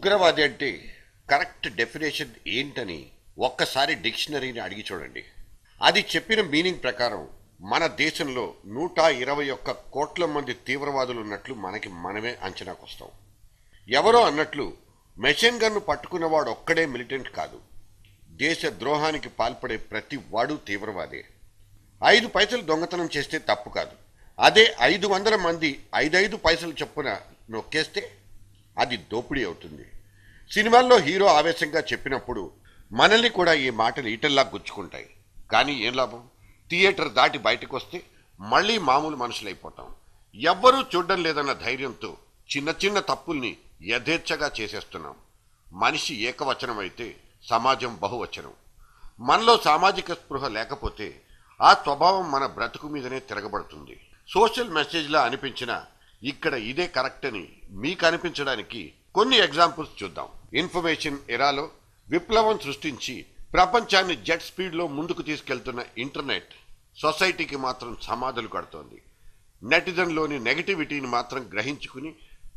ఉగ్రవాది అంటే correct definition ఏంటని ఒక్కసారి డిక్షనరీని అడిగి చూడండి. అది చెప్పిన మీనింగ్ ప్రకారం మన దేశంలో 121 కోట్ల మంది తీవ్రవాదులు ఉన్నట్లు మనమే అంచనాకొస్తాం. ఎవరో అన్నట్లు మెషిన్ గన్ను పట్టుకున్నవాడు ఒక్కడే మిలిటెంట్ కాదు. దేశ ద్రోహానికి పాల్పడే ప్రతి వాడు తీవ్రవాదే. 5 పైసలు దొంగతనం చేస్తే తప్పు కాదు. అదే 500 మంది 5 పైసలు చొప్పున నొక్కేస్తే అది దోపిడీ అవుతుంది. సినిమాల్లో హీరో ఆవేశంగా చెప్పినప్పుడు మనల్ని కూడా ఈ మాటలు ఈటల్లా గుచ్చుకుంటాయి. కానీ ఏం లాభం? థియేటర్ దాటి బయటకు వస్తే మళ్ళీ మామూలు మనుషులైపోతాం. ఎవ్వరూ చూడడం లేదన్న ధైర్యంతో చిన్న చిన్న తప్పుల్ని యథేచ్ఛగా చేసేస్తున్నాం. మనిషి ఏకవచనం అయితే సమాజం బహువచనం. మనలో సామాజిక స్పృహ లేకపోతే ఆ స్వభావం మన బ్రతుకు మీదనే తిరగబడుతుంది. సోషల్ మెసేజ్లా అనిపించిన ఇక్కడ ఇదే కరెక్ట్ అని మీకు అనిపించడానికి కొన్ని ఎగ్జాంపుల్స్ చూద్దాం. ఇన్ఫర్మేషన్ ఎరాలో విప్లవం సృష్టించి ప్రపంచాన్ని జెట్ స్పీడ్లో ముందుకు తీసుకెళ్తున్న ఇంటర్నెట్ సొసైటీకి మాత్రం సమాధులు కడుతోంది. నెటిజన్లోని నెగటివిటీని మాత్రం గ్రహించుకుని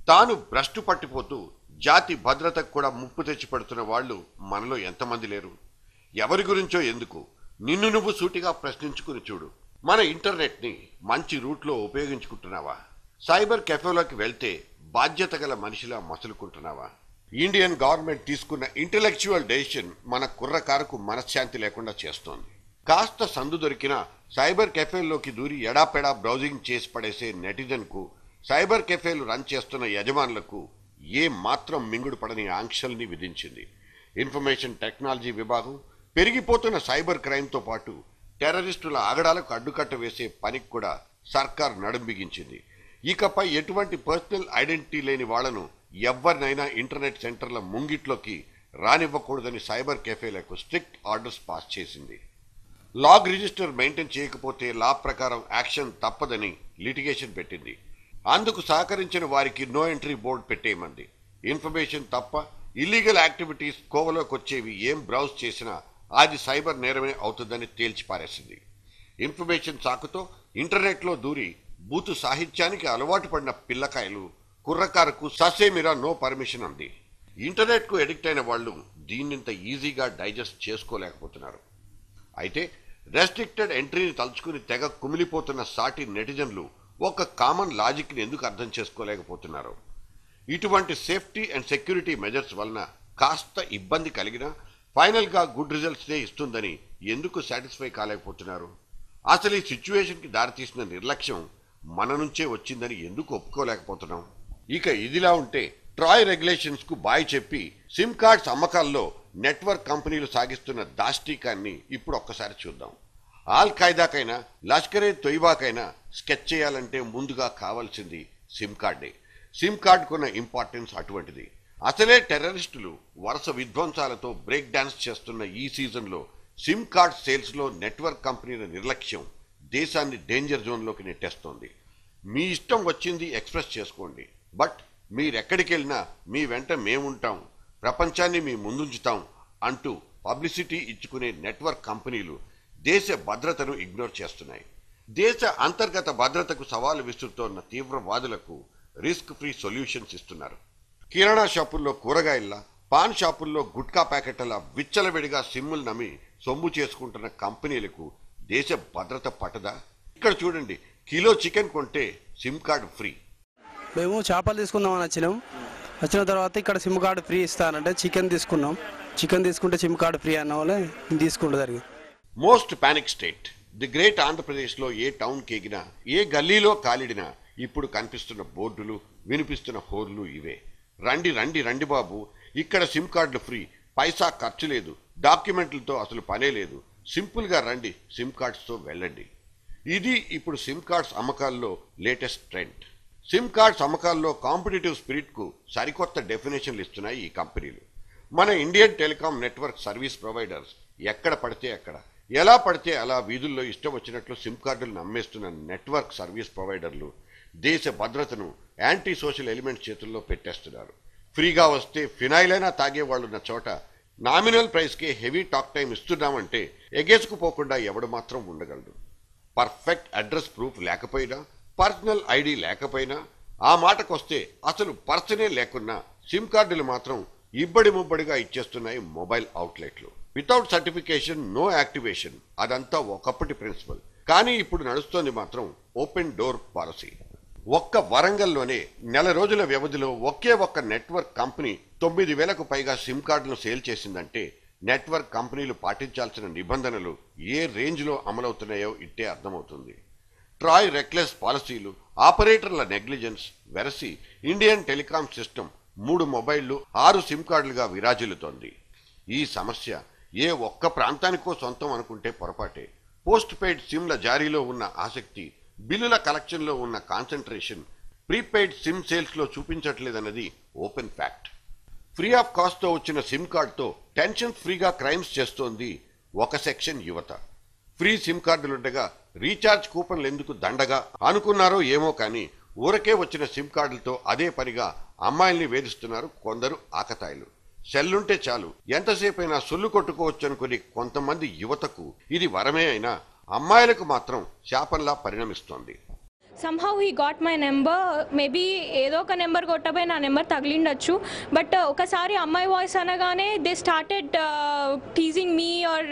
తాను భ్రష్టు పట్టిపోతూ జాతి భద్రతకు కూడా ముప్పు తెచ్చి పెడుతున్న వాళ్ళు మనలో ఎంతమంది లేరు? ఎవరి గురించో ఎందుకు, నిన్ను నువ్వు సూటిగా ప్రశ్నించుకుని చూడు. మన ఇంటర్నెట్ని మంచి రూట్లో ఉపయోగించుకుంటున్నావా? సైబర్ కెఫేలోకి వెళ్తే బాధ్యత గల మనిషిలా మసులుకుంటున్నావా? ఇండియన్ గవర్నమెంట్ తీసుకున్న ఇంటెలెక్చువల్ డెసిషన్ మన కుర్రకారుకు మనశ్శాంతి లేకుండా చేస్తోంది. కాస్త సందు దొరికినా సైబర్ కెఫేల్లోకి దూరి ఎడాపెడా బ్రౌజింగ్ చేసి పడేసే నెటిజన్కు సైబర్ కెఫేలు రన్ చేస్తున్న యజమానులకు ఏ మాత్రం మింగుడు పడని ఆంక్షల్ని విధించింది. ఇన్ఫర్మేషన్ టెక్నాలజీ విభాగం పెరిగిపోతున్న సైబర్ క్రైమ్తో పాటు టెర్రరిస్టుల ఆగడాలకు అడ్డుకట్ట వేసే పనికి కూడా సర్కార్ నడుంబిగించింది. ఇకపై ఎటువంటి పర్సనల్ ఐడెంటిటీ లేని వాళ్లను ఎవరినైనా ఇంటర్నెట్ సెంటర్ల ముంగిట్లోకి రానివ్వకూడదని సైబర్ కెఫేలకు స్ట్రిక్ట్ ఆర్డర్స్ పాస్ చేసింది. లాగ్ రిజిస్టర్ మెయింటైన్ చేయకపోతే లా ప్రకారం యాక్షన్ తప్పదని లిటిగేషన్ పెట్టింది. అందుకు సహకరించిన వారికి నో ఎంట్రీ బోర్డు పెట్టేయమంది. ఇన్ఫర్మేషన్ తప్ప ఇల్లీగల్ యాక్టివిటీస్ కోవలోకి వచ్చేవి ఏం బ్రౌజ్ చేసినా అది సైబర్ నేరమే అవుతుందని తేల్చి పారేసింది. ఇన్ఫర్మేషన్ సాకుతో ఇంటర్నెట్లో దూరి బూతు సాహిత్యానికి అలవాటు పడిన పిల్లకాయలు కుర్రకారుకు ససేమిరా నో పర్మిషన్ అంది. ఇంటర్నెట్కు ఎడిక్ట్ అయిన వాళ్ళు దీన్నింత ఈజీగా డైజెస్ట్ చేసుకోలేకపోతున్నారు. అయితే రెస్ట్రిక్టెడ్ ఎంట్రీని తలుచుకుని తెగ కుమిలిపోతున్న సాటి నెటిజన్లు ఒక కామన్ లాజిక్ని ఎందుకు అర్థం చేసుకోలేకపోతున్నారు? ఇటువంటి సేఫ్టీ అండ్ సెక్యూరిటీ మెజర్స్ వలన కాస్త ఇబ్బంది కలిగినా ఫైనల్గా గుడ్ రిజల్ట్స్నే ఇస్తుందని ఎందుకు సాటిస్ఫై కాలేకపోతున్నారు? అసలు ఈ సిచ్యువేషన్కి దారితీసిన నిర్లక్ష్యం మన నుంచే వచ్చిందని ఎందుకు ఒప్పుకోలేకపోతున్నాం? ఇక ఇదిలా ఉంటే ట్రాయ్ రెగ్యులేషన్స్ కు బాయ్ చెప్పి సిమ్ కార్డ్స్ అమ్మకాల్లో నెట్వర్క్ కంపెనీలు సాగిస్తున్న దాష్టీకాన్ని ఇప్పుడు ఒక్కసారి చూద్దాం. ఆల్ ఖైదాకైనా లష్కరే తొయ్బాకైనా స్కెచ్ చేయాలంటే ముందుగా కావాల్సింది సిమ్ కార్డే. సిమ్ కార్డుకున్న ఇంపార్టెన్స్ అటువంటిది. అసలే టెర్రరిస్టులు వరుస విధ్వంసాలతో బ్రేక్ డాన్స్ చేస్తున్న ఈ సీజన్లో సిమ్ కార్డ్ సేల్స్లో నెట్వర్క్ కంపెనీల నిర్లక్ష్యం దేశాన్ని డేంజర్ జోన్లోకి నెట్టేస్తోంది. మీ ఇష్టం వచ్చింది ఎక్స్ప్రెస్ చేసుకోండి, బట్ మీరెక్కడికి వెళ్ళినా మీ వెంట మేముంటాం, ప్రపంచాన్ని మీ ముందుంచుతాం అంటూ పబ్లిసిటీ ఇచ్చుకునే నెట్వర్క్ కంపెనీలు దేశ భద్రతను ఇగ్నోర్ చేస్తున్నాయి. దేశ అంతర్గత భద్రతకు సవాలు విసురుతోన్న తీవ్రవాదులకు రిస్క్ ఫ్రీ సొల్యూషన్స్ ఇస్తున్నారు. కిరాణా షాపుల్లో కూరగాయల్లా, పాన్ షాపుల్లో గుట్కా ప్యాకెట్ల విచ్చలవిడిగా సిమ్ములు నమ్మి సొమ్ము చేసుకుంటున్న కంపెనీలకు దేశ భద్రత పట్టదా? ఇక్కడ చూడండి, కిలో చికెన్ కొంటే సిమ్ కార్డు ఫ్రీ. మేము చేపలు తీసుకుందామని వచ్చిన తర్వాత ఇక్కడ సిమ్ కార్డు ఫ్రీ ఇస్తానంటే చికెన్ తీసుకున్నాం. చికెన్ తీసుకుంటే సిమ్ కార్డు ఫ్రీ అన్న వాళ్ళే తీసుకుంటూ జరిగింది. Most panic state the great ఆంధ్రప్రదేశ్లో ఏ టౌన్కి ఎగినా, ఏ గల్లీలో కాలిడినా ఇప్పుడు కనిపిస్తున్న బోర్డులు, వినిపిస్తున్న హోర్లు ఇవే. రండి రండి రండి బాబు, ఇక్కడ సిమ్ కార్డులు ఫ్రీ, పైసా ఖర్చు లేదు, డాక్యుమెంట్లతో అసలు పనే లేదు, సింపుల్గా రండి, సిమ్ కార్డ్స్తో వెళ్ళండి. ఇది ఇప్పుడు సిమ్ కార్డ్స్ అమ్మకాల్లో లేటెస్ట్ ట్రెండ్. సిమ్ కార్డ్స్ అమ్మకాల్లో కాంపిటేటివ్ స్పిరిట్కు సరికొత్త డెఫినేషన్లు ఇస్తున్నాయి ఈ కంపెనీలు. మన Indian telecom network service providers ఎక్కడ పడితే అక్కడ, ఎలా పడితే అలా వీధుల్లో ఇష్టం వచ్చినట్లు సిమ్ కార్డులను అమ్మేస్తున్న నెట్వర్క్ సర్వీస్ ప్రొవైడర్లు దేశ భద్రతను యాంటీ సోషల్ ఎలిమెంట్స్ చేతుల్లో పెట్టేస్తున్నారు. ఫ్రీగా వస్తే ఫినాయిల్ అయినా తాగేవాళ్ళున్న చోట నామినల్ ప్రైస్కే హెవీ టాక్ టైం ఇస్తున్నామంటే ఎగేసుకుపోకుండా ఎవడు మాత్రం ఉండగలడు? పర్ఫెక్ట్ అడ్రస్ ప్రూఫ్ లేకపోయినా, పర్సనల్ ఐడి లేకపోయినా, ఆ మాటకొస్తే అసలు పర్సనే లేకున్నా సిమ్ కార్డులు మాత్రం ఇబ్బడి ముబ్బడిగా ఇచ్చేస్తున్నాయి మొబైల్ అవుట్లెట్లు. వితౌట్ సర్టిఫికేషన్ నో యాక్టివేషన్, అదంతా ఒకప్పటి ప్రిన్సిపల్. కానీ ఇప్పుడు నడుస్తోంది మాత్రం ఓపెన్ డోర్ పాలసీ. ఒక్క వరంగల్లోనే నెల రోజుల వ్యవధిలో ఒకే ఒక్క నెట్వర్క్ కంపెనీ 9,000కు పైగా సిమ్ కార్డులను సేల్ చేసిందంటే నెట్వర్క్ కంపెనీలు పాటించాల్సిన నిబంధనలు ఏ రేంజ్లో అమలవుతున్నాయో ఇట్టే అర్థమవుతుంది. ట్రాయ్ రెక్లెస్ పాలసీలు, ఆపరేటర్ల నెగ్లిజెన్స్ వెరసి ఇండియన్ టెలికాం సిస్టమ్ 3 మొబైళ్లు 6 సిమ్ కార్డులుగా విరాజిల్లుతోంది. ఈ సమస్య ఏ ఒక్క ప్రాంతానికో సొంతం అనుకుంటే పొరపాటే. పోస్ట్ పెయిడ్ సిమ్ల జారీలో ఉన్న ఆసక్తి, బిల్లుల కలెక్షన్లో ఉన్న కాన్సంట్రేషన్ ప్రీపెయిడ్ సిమ్ సేల్స్లో చూపించట్లేదన్నది ఓపెన్ ఫ్యాక్ట్. ఫ్రీ ఆఫ్ కాస్ట్తో వచ్చిన సిమ్ కార్డుతో టెన్షన్ ఫ్రీగా క్రైమ్స్ చేస్తోంది ఒక సెక్షన్ యువత. ఫ్రీ సిమ్ కార్డులుండగా రీఛార్జ్ కూపన్లు ఎందుకు దండగా అనుకున్నారో ఏమో కానీ ఊరకే వచ్చిన సిమ్ కార్డులతో అదే పనిగా అమ్మాయిల్ని వేధిస్తున్నారు కొందరు ఆకతాయిలు. సెల్లుంటే చాలు ఎంతసేపైనా సొల్లు కొట్టుకోవచ్చు అనుకుని కొంతమంది యువతకు ఇది వరమే అయినా అమ్మాయిలకు మాత్రం శాపంలా పరిణమిస్తోంది. somehow he got my number, maybe ఏదో ఒక నెంబర్ కొట్టబోయి నా నెంబర్ తగిలిండొచ్చు. బట్ ఒకసారి అమ్మాయి వాయిస్ అనగానే they started teasing me or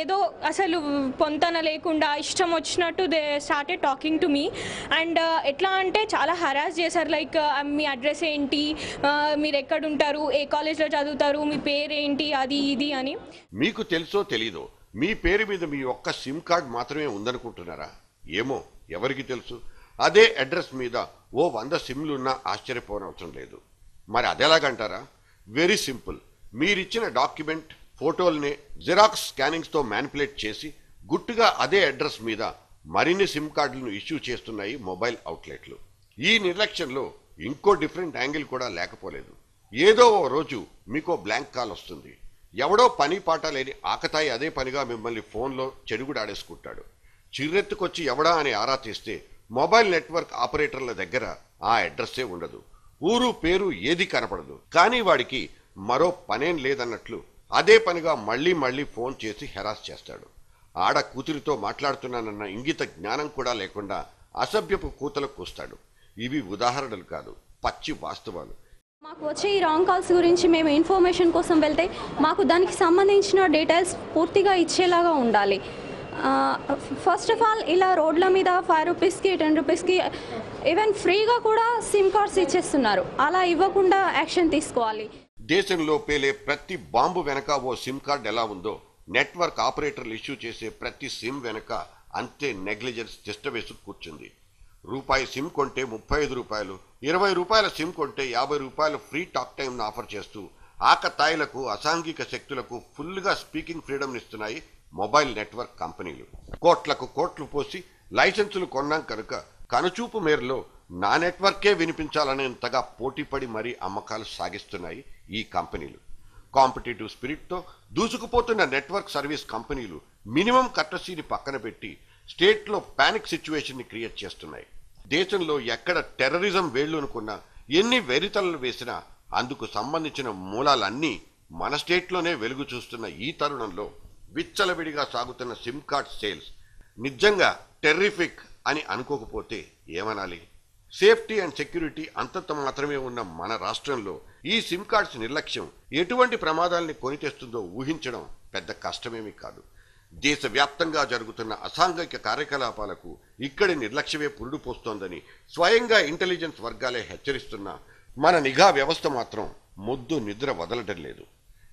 ఏదో అసలు పొంతన లేకుండా ఇష్టం వచ్చినట్టు they started talking to me. And ఎట్లా అంటే చాలా హరాస్ చేశారు. లైక్ మీ అడ్రస్ ఏంటి, మీరు ఎక్కడుంటారు, ఏ కాలేజ్లో చదువుతారు, మీ పేరు ఏంటి, అది ఇది అని. మీకు తెలుసో తెలీదో మీ పేరు మీద మీ ఒక్క సిమ్ కార్డ్ మాత్రమే ఉందనుకుంటున్నారా? ఏమో, ఎవరికి తెలుసు. అదే అడ్రస్ మీద ఓ 100 సిమ్లున్నా ఆశ్చర్యపోనవసరం లేదు. మరి అదెలాగంటారా? Very simple. మీరిచ్చిన డాక్యుమెంట్ ఫోటోల్ని జిరాక్స్ స్కానింగ్స్తో మ్యానిపులేట్ చేసి గుట్టుగా అదే అడ్రస్ మీద మరిన్ని సిమ్ కార్డులను ఇష్యూ చేస్తున్నాయి మొబైల్ అవుట్లెట్లు. ఈ నిర్లక్ష్యంలో ఇంకో డిఫరెంట్ యాంగిల్ కూడా లేకపోలేదు. ఏదో ఓ రోజు మీకో బ్లాంక్ కాల్ వస్తుంది. ఎవడో పని పాట లేని ఆకతాయి అదే పనిగా మిమ్మల్ని ఫోన్లో చెడుగుడాడేసుకుంటాడు. చిర్రెత్తుకొచ్చి ఎవడా అని ఆరా తీస్తే మొబైల్ నెట్వర్క్ ఆపరేటర్ల దగ్గర ఆ అడ్రస్సే ఉండదు. ఊరు పేరు ఏది కనపడదు. కానీ వాడికి మరో పనేం లేదన్నట్లు అదే పనిగా మళ్ళీ ఫోన్ చేసి హెరాస్ చేస్తాడు. ఆడ కూతురితో మాట్లాడుతున్నానన్న ఇంగిత జ్ఞానం కూడా లేకుండా అసభ్యపు కూతలు కూస్తాడు. ఇవి ఉదాహరణలు కాదు, పచ్చి వాస్తవాలు. మాకు వచ్చే ఈ రాంగ్ కాల్స్ గురించి మేము ఇన్ఫర్మేషన్ కోసం వెళ్తే మాకు దానికి సంబంధించిన డీటెయిల్స్ పూర్తిగా ఇచ్చేలాగా ఉండాలి. ఫస్ట్ ఆఫ్ ఆల్ ఇలా రోడ్ల మీద 5 రూపీస్కి 10 రూపీస్కి ఈవెన్ ఫ్రీగా కూడా సిమ్ కార్డ్స్ ఇచ్చేస్తున్నారు. అలా ఇవ్వకుండా యాక్షన్ తీసుకోవాలి. దేశంలో పేలే ప్రతి బాంబు వెనక ఓ సిమ్ కార్డ్ ఎలా ఉందో నెట్వర్క్ ఆపరేటర్లు ఇష్యూ చేసే ప్రతి సిమ్ వెనక అంతే నెగ్లిజెన్స్ తిష్టవేసు కూర్చుంది. రూపాయి సిమ్ కొంటే 35 రూపాయలు, 20 రూపాయల సిమ్ కొంటే 50 రూపాయలు ఫ్రీ టాక్ టైంను ఆఫర్ చేస్తూ ఆకతాయిలకు అసాంఘిక శక్తులకు ఫుల్గా స్పీకింగ్ ఫ్రీడమ్ ఇస్తున్నాయి మొబైల్ నెట్వర్క్ కంపెనీలు. కోట్లకు కోట్లు పోసి లైసెన్సులు కొన్నాం కనుక కనుచూపు మేరలో నా నెట్వర్కే వినిపించాలనేంతగా పోటీపడి మరీ అమ్మకాలు సాగిస్తున్నాయి ఈ కంపెనీలు. కాంపిటేటివ్ స్పిరిట్తో దూసుకుపోతున్న నెట్వర్క్ సర్వీస్ కంపెనీలు మినిమం కర్టసీని పక్కన పెట్టి స్టేట్లో పానిక్ సిచ్యువేషన్ని క్రియేట్ చేస్తున్నాయి. దేశంలో ఎక్కడ టెర్రరిజం వేళ్లు అనుకున్నా, ఎన్ని వెరితలలు వేసినా అందుకు సంబంధించిన మూలాలన్నీ మన స్టేట్లోనే వెలుగు చూస్తున్న ఈ తరుణంలో విచ్చలవిడిగా సాగుతున్న సిమ్ కార్డ్ సేల్స్ నిజంగా టెర్రిఫిక్ అని అనుకోకపోతే ఏమనాలి? సేఫ్టీ అండ్ సెక్యూరిటీ అంతంత మాత్రమే ఉన్న మన రాష్ట్రంలో ఈ సిమ్ కార్డ్స్ నిర్లక్ష్యం ఎటువంటి ప్రమాదాల్ని కొని తెస్తుందో ఊహించడం పెద్ద కష్టమేమీ కాదు. దేశవ్యాప్తంగా జరుగుతున్న అసాంఘిక కార్యకలాపాలకు ఇక్కడి నిర్లక్ష్యమే పురుడు పోస్తోందని స్వయంగా ఇంటెలిజెన్స్ వర్గాలే హెచ్చరిస్తున్నా మన నిఘా వ్యవస్థ మాత్రం మొద్దు నిద్ర వదలడం లేదు.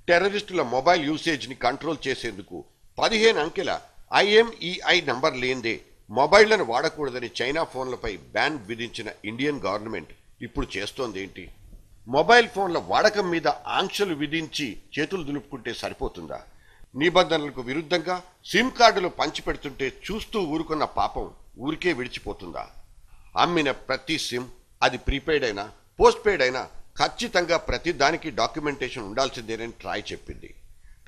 టెర్రరిస్టుల మొబైల్ యూసేజ్ని కంట్రోల్ చేసేందుకు 15 అంకెల IMEI నంబర్ లేనిదే మొబైళ్లను వాడకూడదని చైనా ఫోన్లపై బ్యాన్ విధించిన ఇండియన్ గవర్నమెంట్ ఇప్పుడు చేస్తోందేంటి? మొబైల్ ఫోన్ల వాడకం మీద ఆంక్షలు విధించి చేతులు దులుపుకుంటే సరిపోతుందా? నిబంధనలకు విరుద్ధంగా సిమ్ కార్డులు పంచిపెడుతుంటే చూస్తూ ఊరుకున్న పాపం ఊరికే విడిచిపోతుందా? అమ్మిన ప్రతి సిమ్, అది ప్రీపెయిడ్ అయినా పోస్ట్ పెయిడ్ అయినా ఖచ్చితంగా ప్రతి దానికి డాక్యుమెంటేషన్ ఉండాల్సిందేనని ట్రాయ్ చెప్పింది.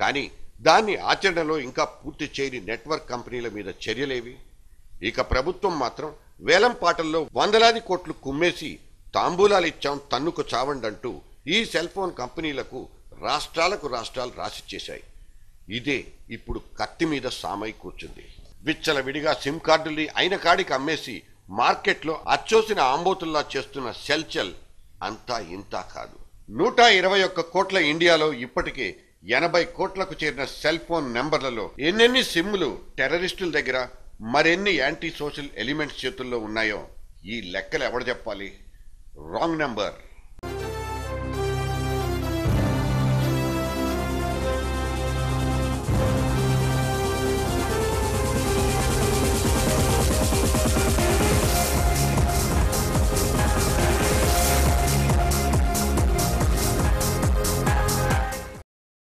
కానీ దాన్ని ఆచరణలో ఇంకా పూర్తి చేయని నెట్వర్క్ కంపెనీల మీద చర్యలేవి? ఇక ప్రభుత్వం మాత్రం వేలం పాటల్లో వందలాది కోట్లు కుమ్మేసి తాంబూలాలు ఇచ్చాం తన్నుకు చావండంటూ ఈ సెల్ ఫోన్ కంపెనీలకు రాష్ట్రాలు రాసిచ్చేశాయి. ఇదే ఇప్పుడు కత్తి మీద సామై కూర్చుంది. విచ్చలవిడిగా సిమ్ కార్డుల్ని అయిన కాడికి అమ్మేసి మార్కెట్లో అచ్చోసిన ఆంబోతుల్లా చేస్తున్న సెల్చల్ అంతా ఇంతా కాదు. 121 కోట్ల ఇండియాలో ఇప్పటికే 80 కోట్లకు చేరిన సెల్ ఫోన్ నెంబర్లలో ఎన్నెన్ని సిమ్లు టెర్రరిస్టుల దగ్గర మరెన్ని యాంటీ సోషల్ ఎలిమెంట్స్ చేతుల్లో ఉన్నాయో ఈ లెక్కలు ఎవడు చెప్పాలి? Wrong number.